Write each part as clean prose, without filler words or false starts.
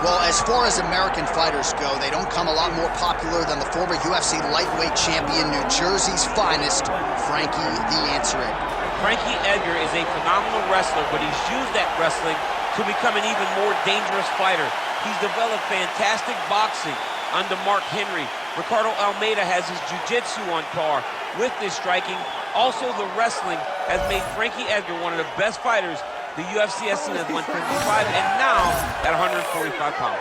Well, as far as American fighters go, they don't come a lot more popular than the former UFC lightweight champion, New Jersey's finest, Frankie the Answer Edgar. Frankie Edgar is a phenomenal wrestler, but he's used that wrestling to become an even more dangerous fighter. He's developed fantastic boxing under Mark Henry. Ricardo Almeida has his jiu-jitsu on par with this striking. Also, the wrestling has made Frankie Edgar one of the best fighters the UFC has seen at 155 and now at 145 pounds.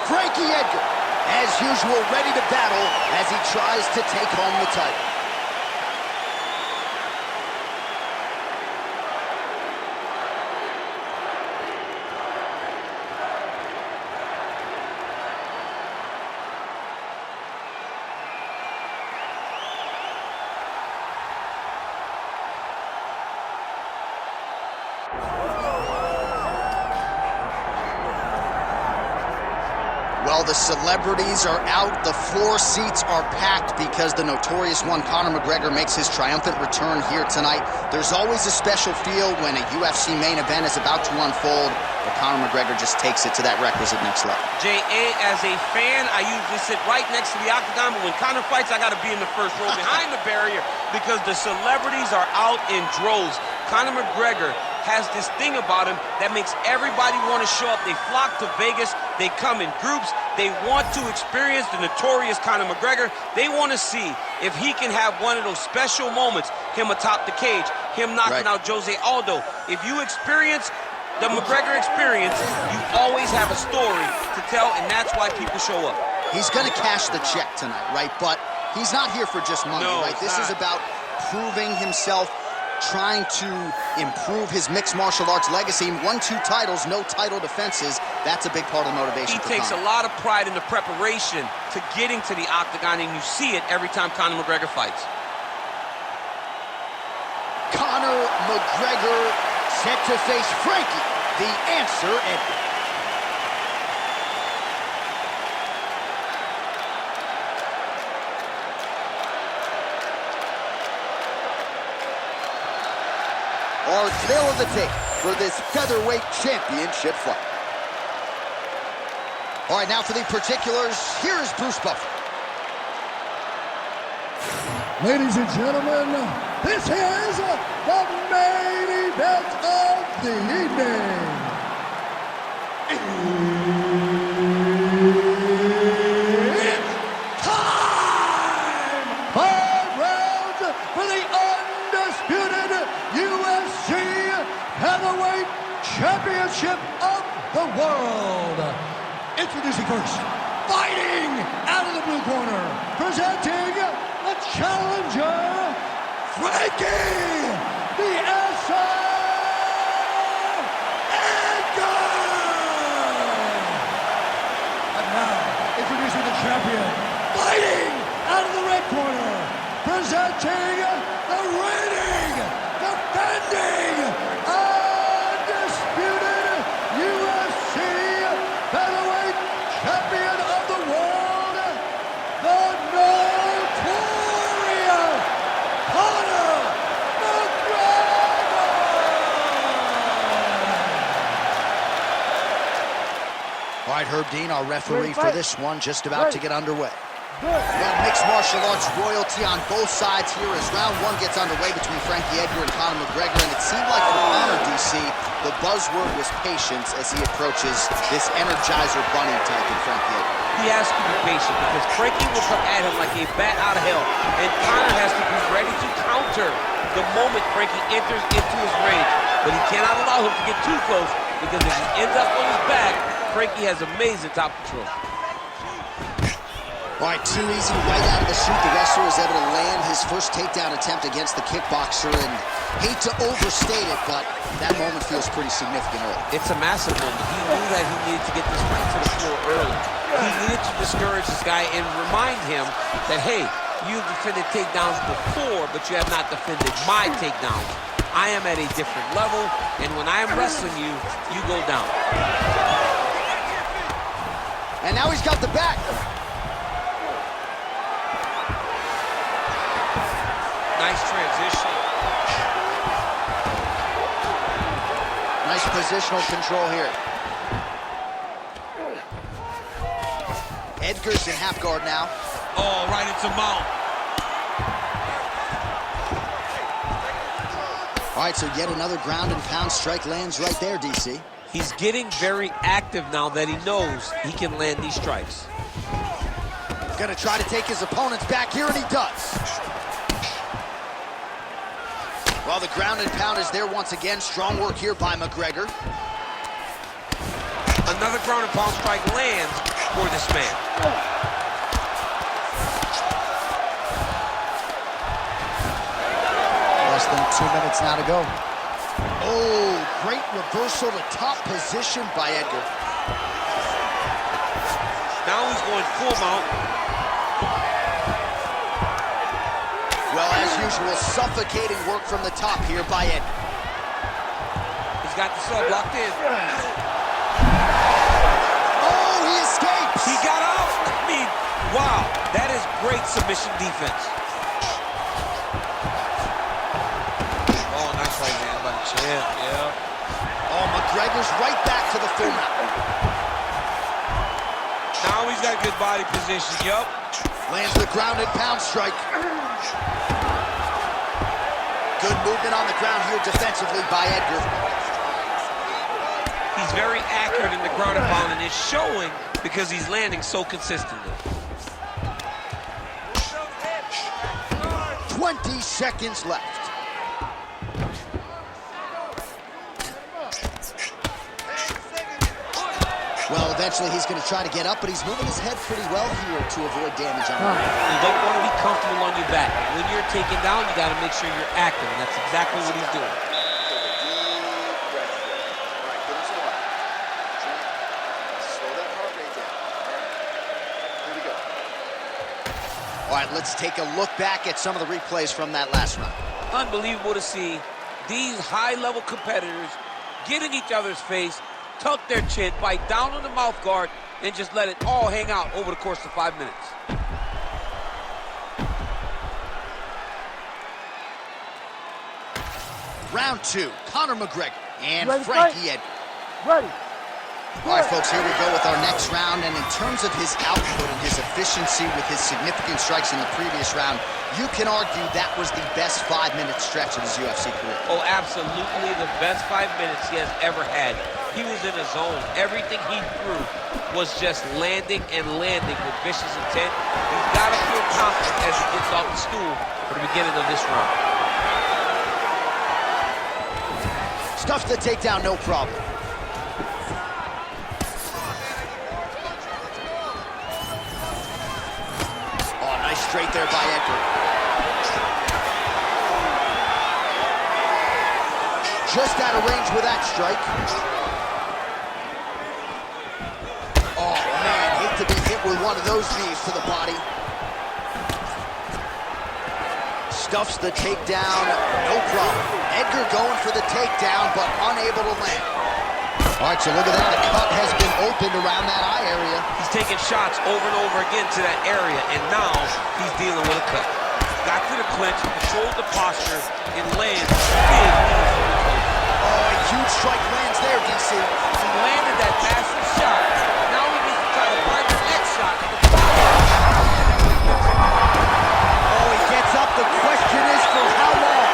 Frankie Edgar, as usual, ready to battle as he tries to take home the title. Well, the celebrities are out, the floor seats are packed because the notorious one, Conor McGregor, makes his triumphant return here tonight. There's always a special feel when a UFC main event is about to unfold, but Conor McGregor just takes it to that requisite next level. J.A., as a fan, I usually sit right next to the octagon, but when Conor fights, I got to be in the first row behind the barrier because the celebrities are out in droves. Conor McGregor has this thing about him that makes everybody want to show up. They flock to Vegas. They come in groups. They want to experience the notorious Conor McGregor. They want to see if he can have one of those special moments, him atop the cage, him knocking out Jose Aldo. If you experience the McGregor experience, you always have a story to tell, and that's why people show up. He's going to cash the check tonight, right? But he's not here for just money, right? This is about proving himself, trying to improve his mixed martial arts legacy. 1-2 titles, no title defenses. That's a big part of the motivation. He takes a lot of pride in the preparation to getting to the octagon, and you see it every time Conor McGregor fights. Conor McGregor set to face Frankie the Answer Edgar. Our tale of the tape for this featherweight championship fight. All right, now for the particulars, here is Bruce Buffer. Ladies and gentlemen, this is the main event of the evening. It's time! 5 rounds for the undisputed UFC Heavyweight Championship of the world. Introducing first, fighting out of the blue corner, presenting the challenger, Frankie the Answer Edgar! And now, introducing the champion, fighting out of the red corner, presenting the reigning, defending, undisputed UFC Featherweight Champion of the world, the notorious Conor McGregor! All right, Herb Dean, our referee for this one, just about to get underway. Well, mixed martial arts royalty on both sides here as round one gets underway between Frankie Edgar and Conor McGregor, and it seemed like for Conor, DC, the buzzword was patience as he approaches this Energizer Bunny type in Frankie Edgar. He has to be patient because Frankie will come at him like a bat out of hell, and Conor has to be ready to counter the moment Frankie enters into his range. But he cannot allow him to get too close because if he ends up on his back, Frankie has amazing top control. All right, too easy right out of the chute. The wrestler is able to land his first takedown attempt against the kickboxer, and hate to overstate it, but that moment feels pretty significant early. It's a massive moment. He knew that he needed to get this fight to the floor early. He needed to discourage this guy and remind him that, hey, you've defended takedowns before, but you have not defended my takedowns. I am at a different level, and when I am wrestling you, you go down. And now he's got the back. Nice transition. Nice positional control here. Edgar's in half guard now. Oh, right into mount. All right, so yet another ground and pound strike lands right there, DC. He's getting very active now that he knows he can land these strikes. Gonna try to take his opponents back here, and he does. Well, the ground and pound is there once again. Strong work here by McGregor. Another ground and pound strike lands for this man. Less than 2 minutes now to go. Oh, great reversal to top position by Edgar. Now he's going full mount. Well, as usual, suffocating work from the top here by Edgar. He's got the sub locked in. Oh, he escapes! He got out! I mean, wow, that is great submission defense. Oh, nice right hand by the champ, yeah. Oh, McGregor's right back to the full mount. Now he's got good body position, yup. Lands the ground and pound strike. Good movement on the ground here defensively by Edgar. He's very accurate in the ground and pound, and it's showing because he's landing so consistently. 20 seconds left. Well, eventually he's going to try to get up, but he's moving his head pretty well here to avoid damage on the ring. You don't want to be comfortable on your back. When you're taken down, you got to make sure you're active, and that's exactly what he's doing. All right, let's take a look back at some of the replays from that last round. Unbelievable to see these high-level competitors get in each other's face, tuck their chin, bite down on the mouth guard, and just let it all hang out over the course of 5 minutes. Round 2, Conor McGregor and Frankie Edgar. Ready. All right, folks, here we go with our next round, and in terms of his output and his efficiency with his significant strikes in the previous round, you can argue that was the best 5-minute stretch of his UFC career. Oh, absolutely the best 5 minutes he has ever had. He was in a zone. Everything he threw was just landing and landing with vicious intent. He's got to feel confident as he gets off the stool for the beginning of this round. Stuffs the takedown, no problem. Oh, nice straight there by Edgar. Just out of range with that strike. Oh, man, hate to be hit with one of those knees to the body. Stuffs the takedown, no problem. Edgar going for the takedown, but unable to land. All right, so look at that. A cut has been opened around that eye area. He's taking shots over and over again to that area, and now he's dealing with a cut. Got to the clinch, controlled the posture, and lands big. Oh, a huge strike lands there, DC. He landed that massive shot. Now he needs to try to find the next shot. Oh, he gets up. The question is for how long?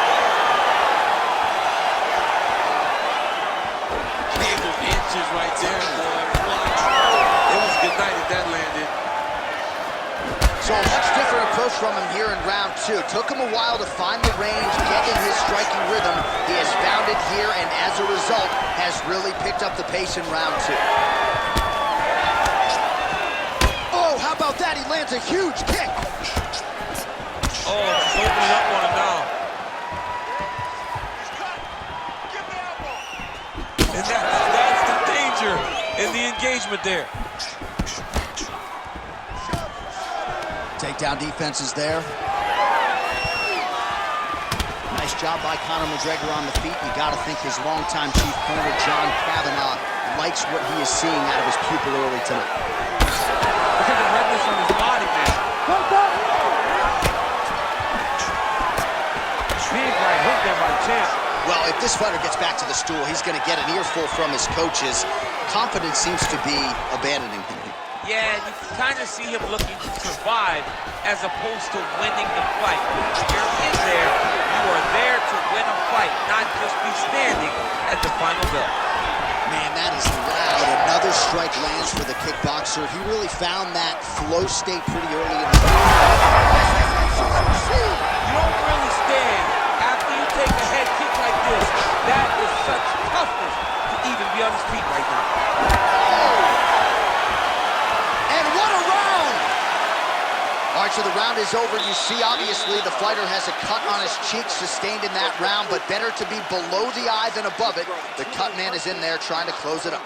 Game of inches right there, boy. It was good night if that landed. So a much different approach from him here in round 2. Took him a while to find the range, get in his striking rhythm. He has found it here, and as a result, has really picked up the pace in round 2. Oh, how about that? He lands a huge kick. Oh, just opening up on him now. And that's the danger in the engagement there. Takedown defense is there. Nice job by Conor McGregor on the feet. You got to think his longtime chief corner, John Kavanagh, likes what he is seeing out of his pupil early tonight. Look at the redness on his body, man. gets back to the stool. He's going to get an earful from his coaches. Confidence seems to be abandoning him. Yeah, you can kind of see him looking to survive as opposed to winning the fight. When you're in there, you are there to win a fight, not just be standing at the final bell. Man, that is loud. Another strike lands for the kickboxer. He really found that flow state pretty early in the fight. You don't really stand after you take a head kick like this. That is such toughness to even be on his feet right now. And what a round! All right, so the round is over. You see, obviously, the fighter has a cut on his cheek sustained in that round, but better to be below the eye than above it. The cut man is in there trying to close it up.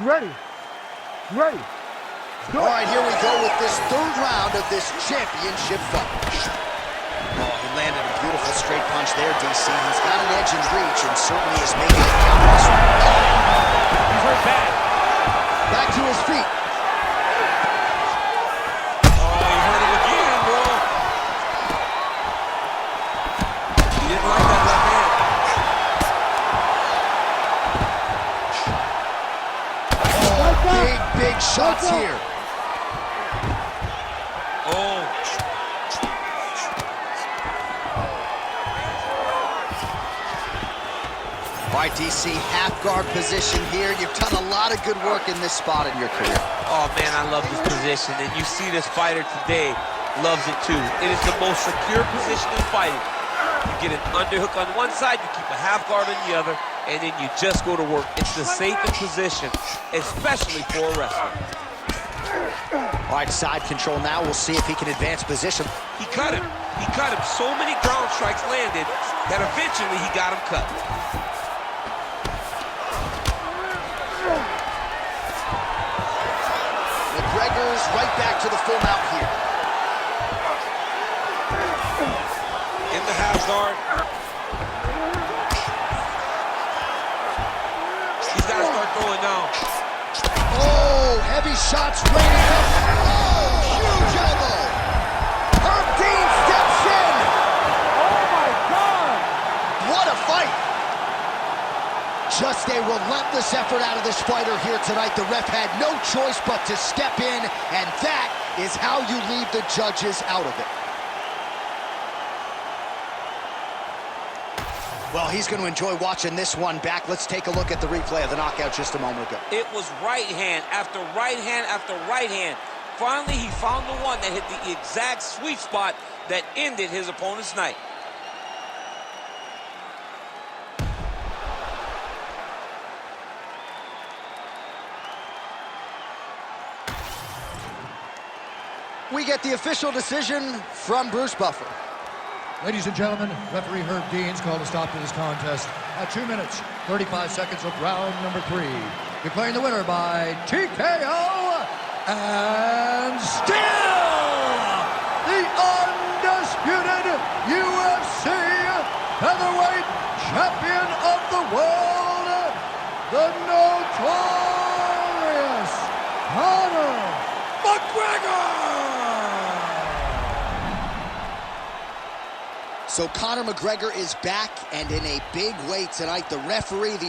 Ready. Ready. All right, here we go with this third round of this championship fight. Oh, he landed a beautiful straight punch there, DC. He's got an edge in reach and certainly is making it count this one. He's hurt bad. Back to his feet. Oh, he hurt him again, bro. He didn't like that left hand. Big shots here. Oh. All right, DC, half guard position here. You've done a lot of good work in this spot in your career. Oh, man, I love this position. And you see this fighter today loves it, too. It is the most secure position in fighting. You get an underhook on one side, you keep a half guard on the other, and then you just go to work. It's the safest position, especially for a wrestler. All right, side control now. We'll see if he can advance position. He cut him. He cut him. So many ground strikes landed that eventually he got him cut. McGregor's right back to the full mount here. In the half guard. He's got to start throwing now. Oh, heavy shots raining up. Oh, huge elbow. Herb Dean steps in. Oh my God! What a fight. Just a relentless effort out of this fighter here tonight. The ref had no choice but to step in, and that is how you leave the judges out of it. Well, he's going to enjoy watching this one back. Let's take a look at the replay of the knockout just a moment ago. It was right hand after right hand after right hand. Finally, he found the one that hit the exact sweet spot that ended his opponent's night. We get the official decision from Bruce Buffer. Ladies and gentlemen, referee Herb Dean's called a stop to this contest at 2 minutes, 35 seconds of round number 3. Declaring the winner by TKO and still the undisputed UFC heavyweight champion of the world, the notorious Conor McGregor! So Conor McGregor is back, and in a big way tonight. The referee,